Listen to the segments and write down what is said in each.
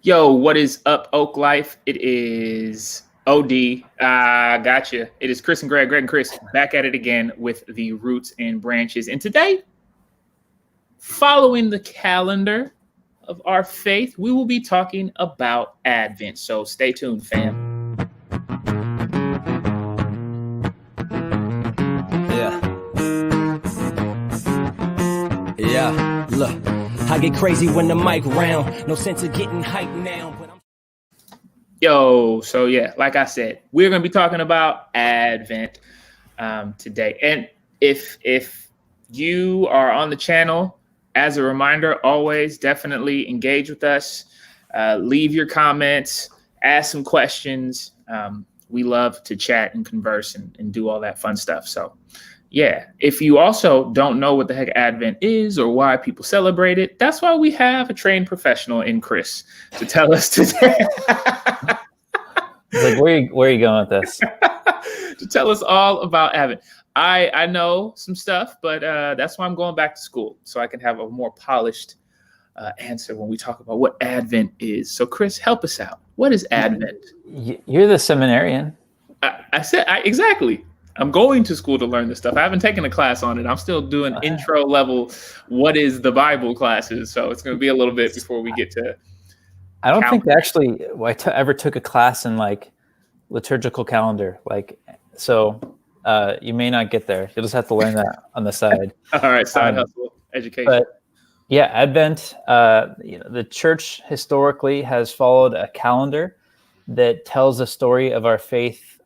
Yo, what is up, Oak Life? It is OD. Gotcha. It is Chris and Greg and Chris, back at it again with the Roots and Branches. And today, following the calendar of our faith, we will be talking about Advent. So stay tuned, fam. Yeah, look, I get crazy when the mic round. No sense of getting hyped now, but I'm... Yo, so yeah, like I said, we're gonna be talking about Advent today. And if you are on the channel, as a reminder, always definitely engage with us. Leave your comments, ask some questions. We love to chat and converse and do all that fun stuff. So yeah, if you also don't know what the heck Advent is or why people celebrate it, that's why we have a trained professional in Chris to tell us today. Like, where are you going with this? To tell us all about Advent. I know some stuff, but that's why I'm going back to school, so I can have a more polished answer when we talk about what Advent is. So Chris, help us out. What is Advent? You're the seminarian. I said exactly. I'm going to school to learn this stuff. I haven't taken a class on it. I'm still doing intro level, what is the Bible classes. So it's going to be a little bit before we get to. I don't think actually I ever took a class in like liturgical calendar. So you may not get there. You'll just have to learn that on the side. All right, side hustle, education. But yeah, Advent, the church historically has followed a calendar that tells the story of our faith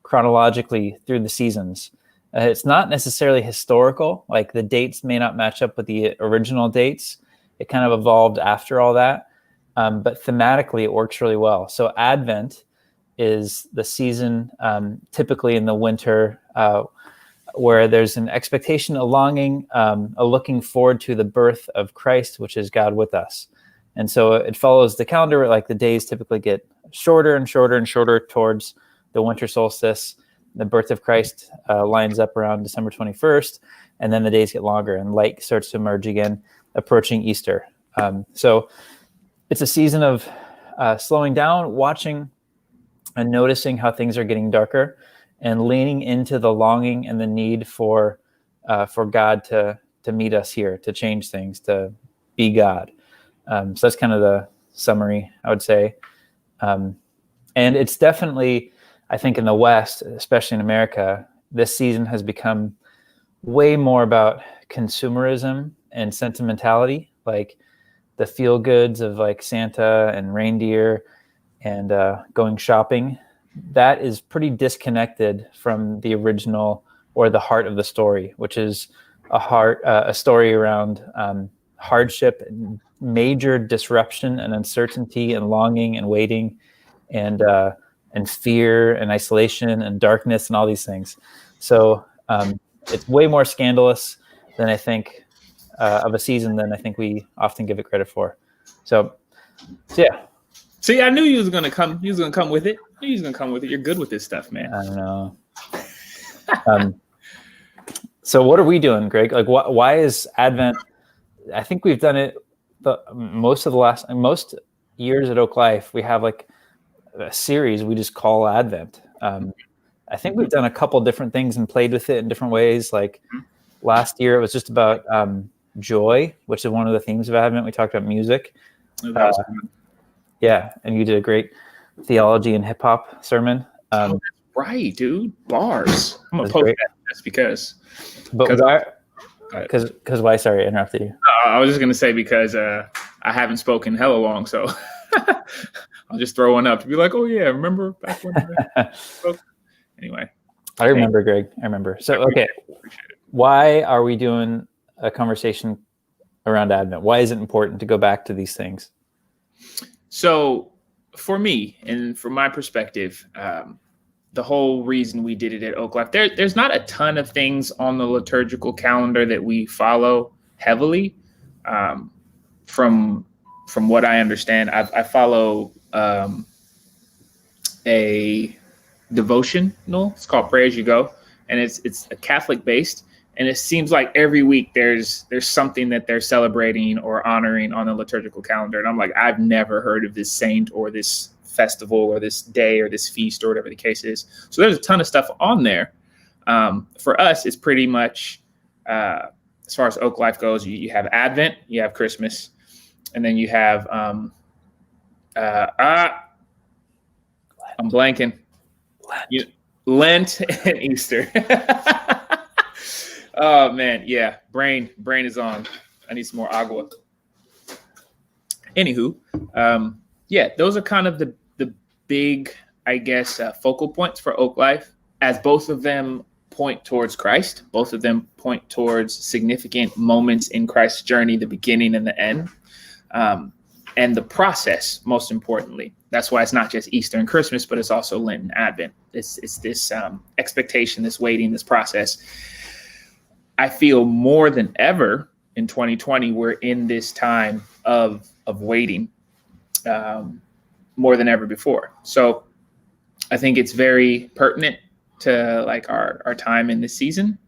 chronologically through the seasons. It's not necessarily historical, like the dates may not match up with the original dates. It kind of evolved after all that, but thematically it works really well. So Advent is the season typically in the winter where there's an expectation, a longing, a looking forward to the birth of Christ, which is God with us. And so it follows the calendar, like the days typically get shorter and shorter and shorter towards the winter solstice. The birth of Christ lines up around December 21st, and then the days get longer and light starts to emerge again, approaching Easter. So it's a season of slowing down, watching and noticing how things are getting darker, and leaning into the longing and the need for God to meet us here, to change things, to be God. So that's kind of the summary, I would say. And it's definitely, I think in the West, especially in America, this season has become way more about consumerism and sentimentality, like the feel goods of like Santa and reindeer and going shopping. That is pretty disconnected from the original or the heart of the story, which is a story around hardship, and major disruption and uncertainty and longing and waiting and fear and isolation and darkness and all these things. So it's way more scandalous than I think of a season than I think we often give it credit for. So yeah. See, I knew you was gonna come. You was gonna come with it. I knew you was gonna come with it. You're good with this stuff, man. I don't know. So what are we doing, Greg? Like, why is Advent? I think we've done it most years at Oak Life. We have like a series we just call Advent. I think we've done a couple different things and played with it in different ways. Like last year, it was just about joy, which is one of the themes of Advent. We talked about music. Yeah, and you did a great theology and hip hop sermon. Right, dude. Bars. I'm gonna post that just because. But why? Because why? Sorry, I interrupted you. I was just gonna say because I haven't spoken hella long, so I'll just throw one up to be like, oh yeah, remember back when I spoke? Anyway. I remember, Greg. I remember. So okay, why are we doing a conversation around Advent? Why is it important to go back to these things? So for me, and from my perspective, the whole reason we did it at Oak Life, there's not a ton of things on the liturgical calendar that we follow heavily. From what I understand, I follow a devotional. It's called Pray As You Go, and it's a Catholic based, And it seems like every week there's something that they're celebrating or honoring on the liturgical calendar. And I'm like, I've never heard of this saint or this festival or this day or this feast or whatever the case is. So there's a ton of stuff on there. For us, it's pretty much, as far as Oak Life goes, you have Advent, you have Christmas, and then you have, I'm blanking. Lent and Easter. Oh man, yeah. Brain is on. I need some more agua. Anywho, yeah, those are kind of the big, I guess, focal points for Oak Life, as both of them point towards Christ. Both of them point towards significant moments in Christ's journey, the beginning and the end, and the process, most importantly. That's why it's not just Easter and Christmas, but it's also Lent and Advent. It's this expectation, this waiting, this process. I feel more than ever in 2020, we're in this time of waiting, more than ever before. So I think it's very pertinent to like our time in this season.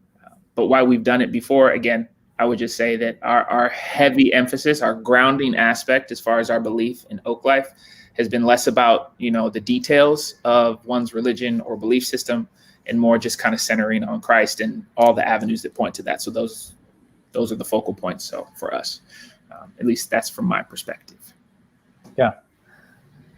But while we've done it before, again, I would just say that our heavy emphasis, our grounding aspect, as far as our belief in Oak Life, has been less about, the details of one's religion or belief system, and more just kind of centering on Christ and all the avenues that point to that. So those are the focal points. So for us, at least that's from my perspective. Yeah,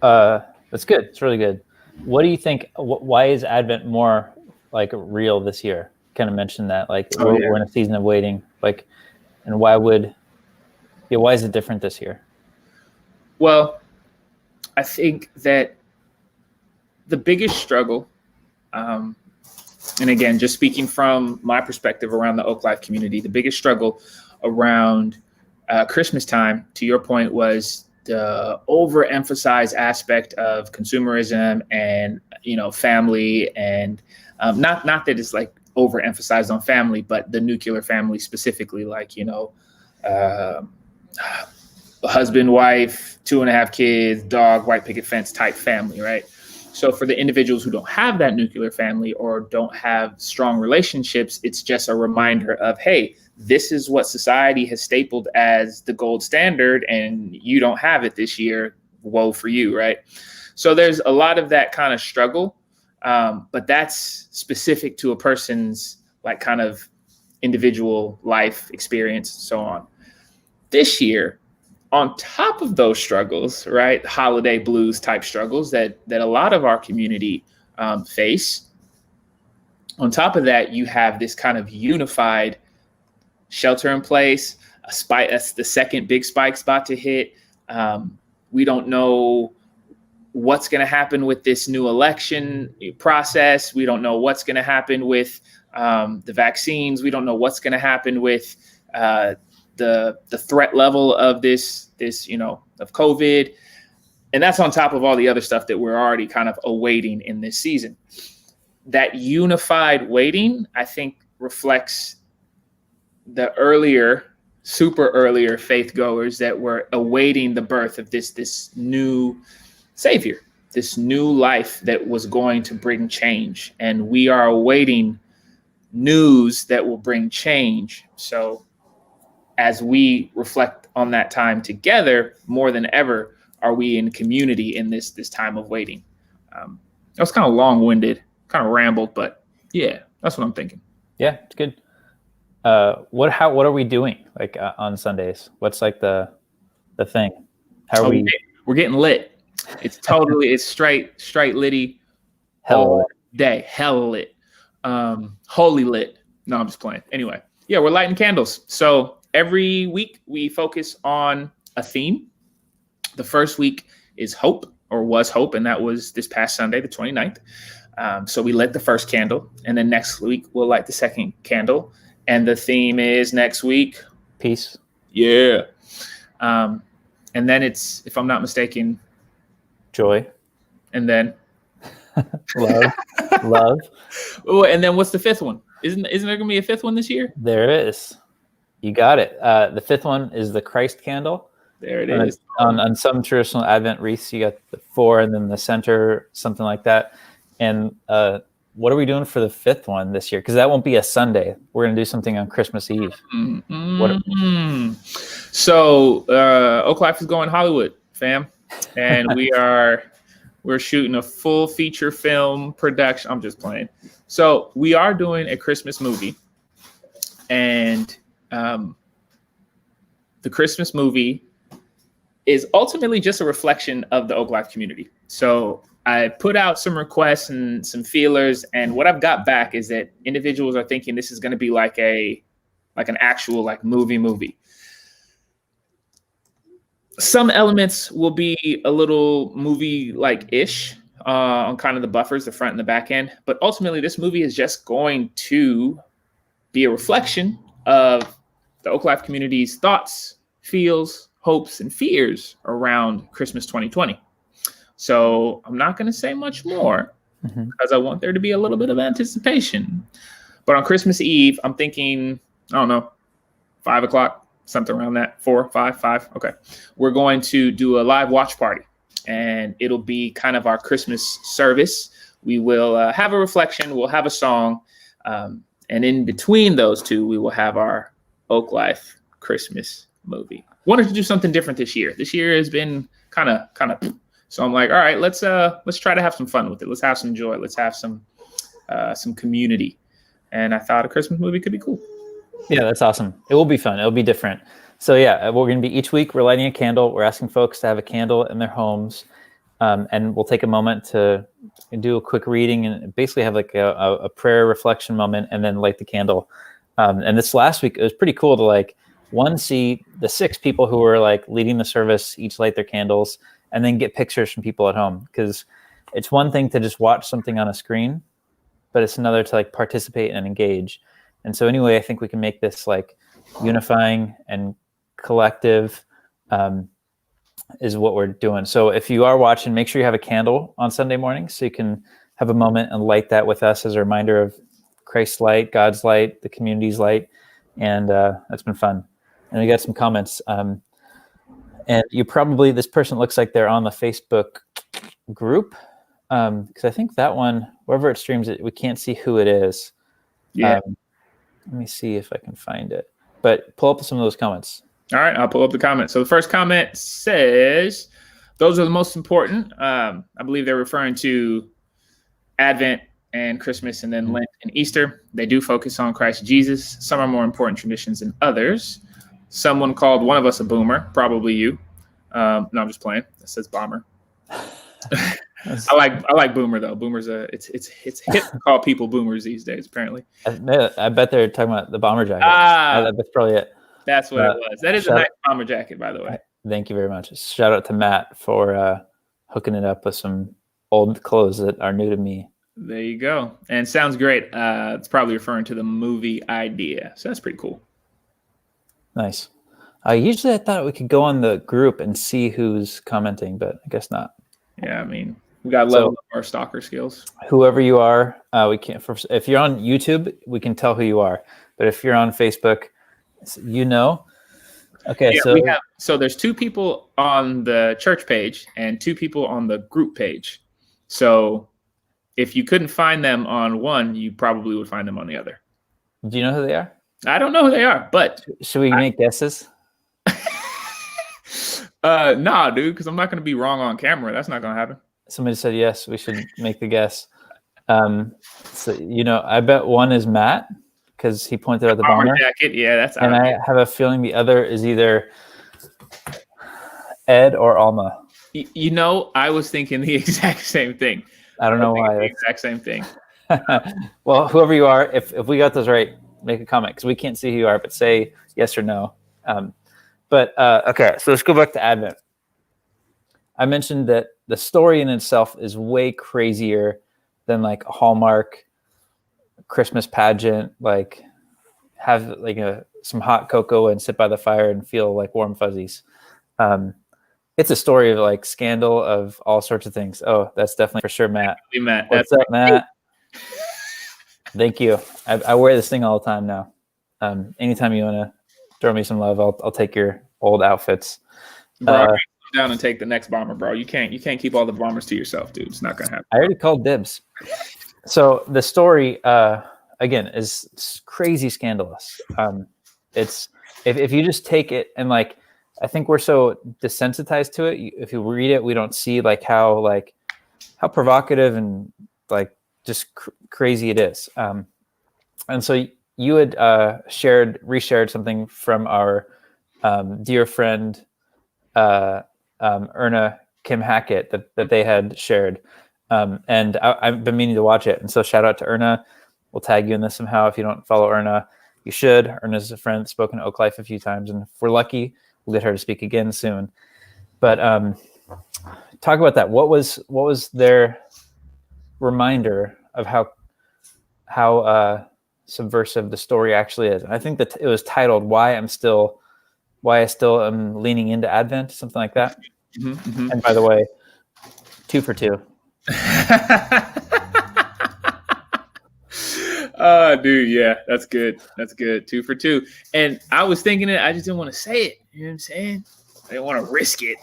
that's good. It's really good. What do you think? Why is Advent more like real this year? Kind of mentioned that, like we're in a season of waiting, like, and why is it different this year? Well, I think that the biggest struggle, and again, just speaking from my perspective around the Oak Life community, the biggest struggle around Christmas time, to your point, was the overemphasized aspect of consumerism and, family, and not that it's like overemphasized on family, but the nuclear family specifically, like, husband, wife, 2.5 kids, dog, white picket fence type family, right? So for the individuals who don't have that nuclear family or don't have strong relationships, it's just a reminder of, hey, this is what society has stapled as the gold standard, and you don't have it this year. Woe for you, right? So there's a lot of that kind of struggle, but that's specific to a person's like kind of individual life experience, so on. This year, on top of those struggles, right, holiday blues type struggles that a lot of our community face, on top of that, you have this kind of unified shelter in place, a spike. That's the second big spike's about to hit. We don't know what's going to happen with this new election process. We don't know what's going to happen with the vaccines. We don't know what's going to happen with the threat level of this of COVID. And that's on top of all the other stuff that we're already kind of awaiting in this season. That unified waiting, I think, reflects the super earlier faith goers that were awaiting the birth of this new savior, this new life that was going to bring change. And we are awaiting news that will bring change. So as we reflect on that time together, more than ever, are we in community in this time of waiting? That was kind of long-winded, kind of rambled, but yeah, that's what I'm thinking. Yeah, it's good. What are we doing like on Sundays? What's like the thing? How are we? We're getting lit. It's totally it's straight litty Hell all day. Hell lit. Holy lit. No, I'm just playing. Anyway, yeah, we're lighting candles. So every week we focus on a theme. The first week is hope, or was hope, and that was this past Sunday, the 29th. So we lit the first candle, and then next week we'll light the second candle. And the theme is next week peace. Yeah. And then it's, if I'm not mistaken, joy. And then love. Oh, and then what's the fifth one? Isn't there gonna be a fifth one this year? There is. You got it. The fifth one is the Christ candle. There it is. On some traditional Advent wreaths, you got the 4 and then the center, something like that. And what are we doing for the 5th one this year? Because that won't be a Sunday. We're gonna do something on Christmas Eve. So Oak Life is going Hollywood, fam, and we're shooting a full feature film production. I'm just playing. So we are doing a Christmas movie, and the Christmas movie is ultimately just a reflection of the Oak Life community. So I put out some requests and some feelers, and what I've got back is that individuals are thinking this is going to be like an actual like movie. Some elements will be a little movie like ish on kind of the buffers, the front and the back end. But ultimately, this movie is just going to be a reflection of the Oak Life community's thoughts, feels, hopes, and fears around Christmas 2020. So I'm not going to say much more because I want there to be a little bit of anticipation. But on Christmas Eve, I'm thinking, I don't know, 5 o'clock, something around that, 4, 5. Okay. We're going to do a live watch party, and it'll be kind of our Christmas service. We will have a reflection. We'll have a song. And in between those two, we will have our Oak Life Christmas movie. Wanted to do something different this year. This year has been kind of. So I'm like, all right, let's try to have some fun with it. Let's have some joy. Let's have some community. And I thought a Christmas movie could be cool. Yeah, that's awesome. It will be fun. It'll be different. So yeah, we're going to be each week, we're lighting a candle. We're asking folks to have a candle in their homes. And we'll take a moment to do a quick reading and basically have like a prayer reflection moment and then light the candle. And this last week, it was pretty cool to see the 6 people who were like leading the service, each light their candles, and then get pictures from people at home. Because it's one thing to just watch something on a screen, but it's another to like participate and engage. And so anyway, I think we can make this like unifying and collective is what we're doing. So if you are watching, make sure you have a candle on Sunday morning so you can have a moment and light that with us as a reminder of Christ's light, God's light, the community's light. And that's been fun. And we got some comments. And this person looks like they're on the Facebook group. Because I think that one, wherever it streams it, we can't see who it is. Yeah. Let me see if I can find it. But pull up some of those comments. All right, I'll pull up the comment. So the first comment says, those are the most important. I believe they're referring to Advent and Christmas and then Lent and Easter. They do focus on Christ Jesus. Some are more important traditions than others. Someone called one of us a boomer, probably you. No, I'm just playing. It says bomber. I like boomer though. Boomer's it's hip to call people boomers these days. Apparently, I bet they're talking about the bomber jacket. That's probably it. That's what it was. That is a nice bomber jacket, by the way. Thank you very much. Shout out to Matt for hooking it up with some old clothes that are new to me. There you go. And sounds great. It's probably referring to the movie idea. So that's pretty cool. Nice. Usually I thought we could go on the group and see who's commenting, but I guess not. Yeah, I mean, we got to level up our stalker skills. Whoever you are, we can't. If you're on YouTube, we can tell who you are. But if you're on Facebook, you know. Okay, yeah, so there's 2 people on the church page and 2 people on the group page. So if you couldn't find them on one, you probably would find them on the other. Do you know who they are? I don't know who they are, but should we make guesses? Nah, dude, because I'm not going to be wrong on camera. That's not going to happen. Somebody said yes. We should make the guess. So I bet one is Matt because he pointed out the bomber jacket. Yeah, that's. And I have a feeling the other is either Ed or Alma. I was thinking the exact same thing. I don't know why. The exact same thing. Well, whoever you are, if we got those right, make a comment because we can't see who you are, but say yes or no. Okay, so let's go back to Advent. I mentioned that the story in itself is way crazier than like a Hallmark Christmas pageant, like have like some hot cocoa and sit by the fire and feel like warm fuzzies. It's a story of like scandal of all sorts of things. Oh, that's definitely for sure, Matt. Matt. What's up, Matt? Thank you. I wear this thing all the time now. Anytime you want to throw me some love, I'll take your old outfits. Bro, come down and take the next bomber, bro. You can't keep all the bombers to yourself, dude. It's not gonna happen. I already called dibs. So the story, again, is crazy scandalous. It's if you just take it and like, I think we're so desensitized to it. If you read it, we don't see like how provocative and like just crazy it is. And so you had reshared something from our dear friend Erna Kim Hackett that they had shared. And I've been meaning to watch it. And so shout out to Erna. We'll tag you in this somehow. If you don't follow Erna, you should. Erna's a friend, spoken to Oak Life a few times. And if we're lucky, we'll get her to speak again soon. But talk about that. What was their reminder of how subversive the story actually is? And I think that it was titled why I still am leaning into Advent, something like that. Mm-hmm, mm-hmm. And by the way, 2 for 2. Oh, dude, yeah, that's good. That's good. 2 for 2. And I was thinking it, I just didn't want to say it. You know what I'm saying? I didn't want to risk it.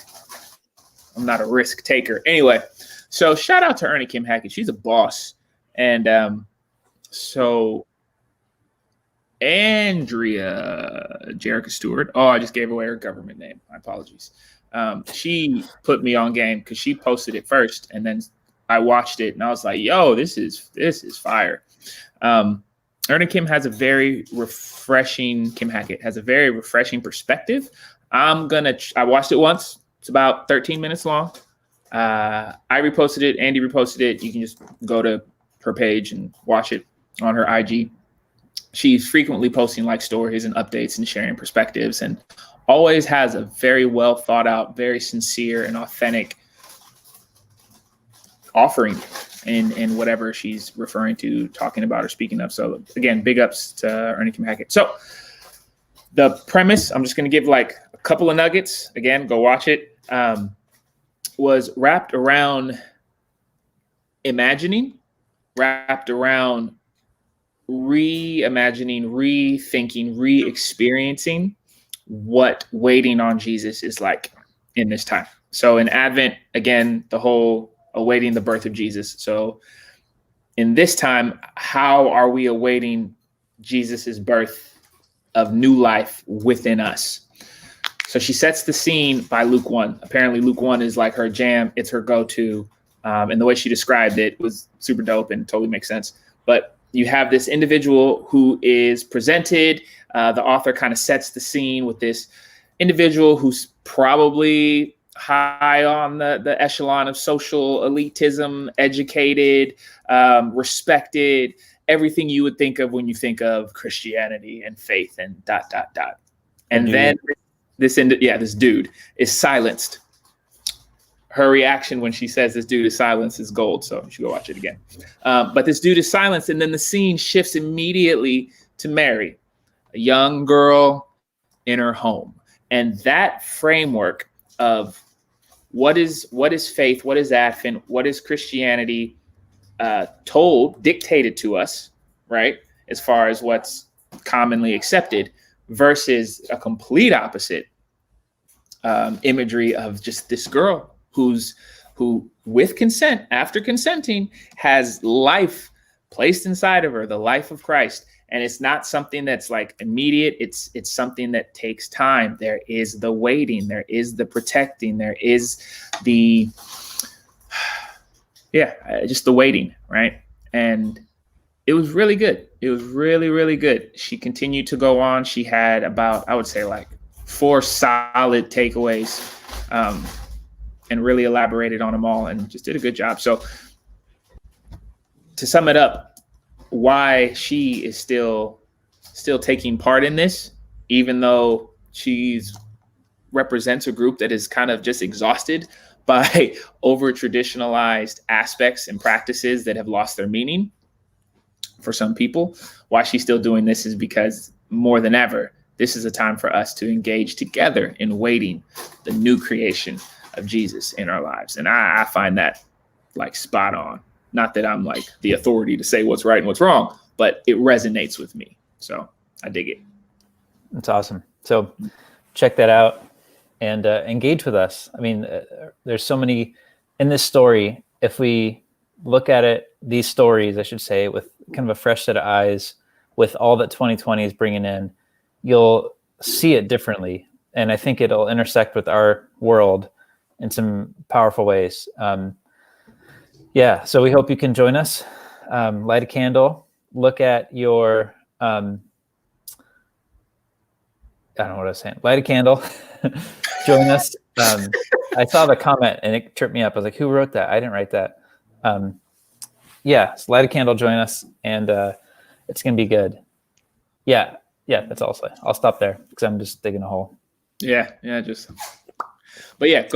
I'm not a risk taker. Anyway, so shout out to Ernie Kim Hackett. She's a boss. And so Andrea Jerica Stewart. Oh, I just gave away her government name. My apologies. She put me on game because she posted it first, and then I watched it and I was like, "Yo, this is fire." Ernie Kim has a very refreshing. Kim Hackett has a very refreshing perspective. I watched it once. It's about 13 minutes long. I reposted it. Andy reposted it. You can just go to her page and watch it on her IG. She's frequently posting like stories and updates and sharing perspectives, and always has a very well thought out, very sincere and authentic offering in whatever she's referring to, talking about, or speaking of. So again, big ups to Ernie Kim Hackett. So the premise, I'm just going to give like a couple of nuggets. Again, go watch it. Was wrapped around imagining, wrapped around reimagining, rethinking, re-experiencing what waiting on Jesus is like in this time. So in Advent, again, the whole awaiting the birth of Jesus. So in this time, how are we awaiting Jesus's birth of new life within us? So she sets the scene by Luke 1. Apparently Luke 1 is like her jam. It's her go-to. And the way she described it was super dope and totally makes sense. But you have this individual who is presented. The author kind of sets the scene with this individual who's probably high on the echelon of social elitism, educated, respected, everything you would think of when you think of Christianity and faith and ... And then this dude is silenced. Her reaction when she says this dude is silenced is gold. So you should go watch it again. But this dude is silenced. And then the scene shifts immediately to Mary, a young girl in her home. And that framework of what is faith, what is Advent, what is Christianity dictated to us, right? As far as what's commonly accepted versus a complete opposite imagery of just this girl who with consent, after consenting, has life placed inside of her, the life of Christ. And it's not something that's like immediate. It's something that takes time. There is the waiting, there is the protecting, there is the, just the waiting, right? And it was really good. It was really, really good. She continued to go on. She had about, I would say like 4 solid takeaways, and really elaborated on them all and just did a good job. So to sum it up, why she is still taking part in this, even though she's represents a group that is kind of just exhausted by over traditionalized aspects and practices that have lost their meaning for some people. Why she's still doing this is because more than ever, this is a time for us to engage together in waiting the new creation of Jesus in our lives. And I find that like spot on. Not that I'm like the authority to say what's right and what's wrong, but it resonates with me. So I dig it. That's awesome. So check that out and engage with us. I mean, there's so many in this story. If we look at it, these stories, I should say, with kind of a fresh set of eyes, with all that 2020 is bringing in, you'll see it differently. And I think it'll intersect with our world in some powerful ways. So we hope you can join us. Light a candle, look at your, I don't know what I was saying. Light a candle, join us. I saw the comment and it tripped me up. I was like, who wrote that? I didn't write that. So light a candle, join us, and it's going to be good. Yeah, that's all I'll say. I'll stop there because I'm just digging a hole. Go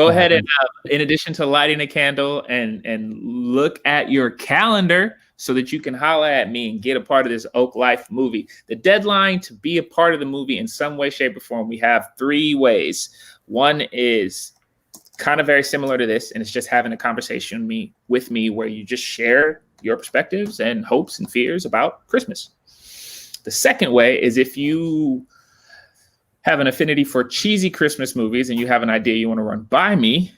ahead and in addition to lighting a candle and look at your calendar so that you can holler at me and get a part of this Oak Life movie. The deadline to be a part of the movie in some way, shape, or form, we have 3 ways. One is kind of very similar to this, and it's just having a conversation with me where you just share your perspectives and hopes and fears about Christmas. The second way is if you have an affinity for cheesy Christmas movies and you have an idea you want to run by me,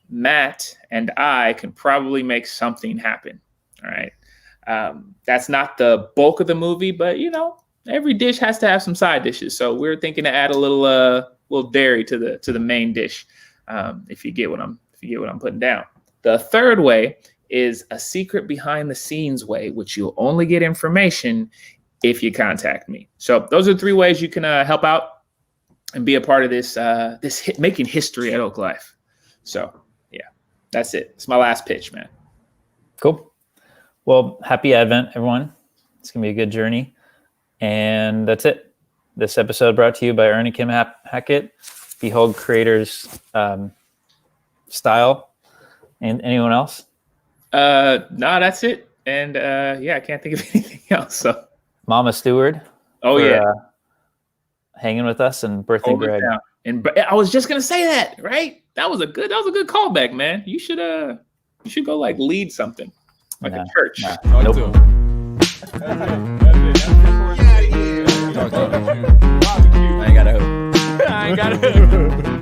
Matt and I can probably make something happen. All right. That's not the bulk of the movie, but every dish has to have some side dishes. So we're thinking to add a little dairy to the main dish. If you get what I'm putting down. The third way is a secret behind the scenes way, which you'll only get information if you contact me. So those are 3 ways you can help out and be a part of this making history at Oak Life. So that's it. It's my last pitch, man. Cool. Well, happy Advent, everyone. It's gonna be a good journey, and that's it. This episode brought to you by Ernie Kim Hackett, Behold Creators Style. And anyone else? No, that's it. And I can't think of anything else. So Mama Stewart. Oh, hanging with us and birthing Greg. And I was just gonna say that, right? That was a good callback, man. You should go like lead something like a church. Nope. I ain't got a hope.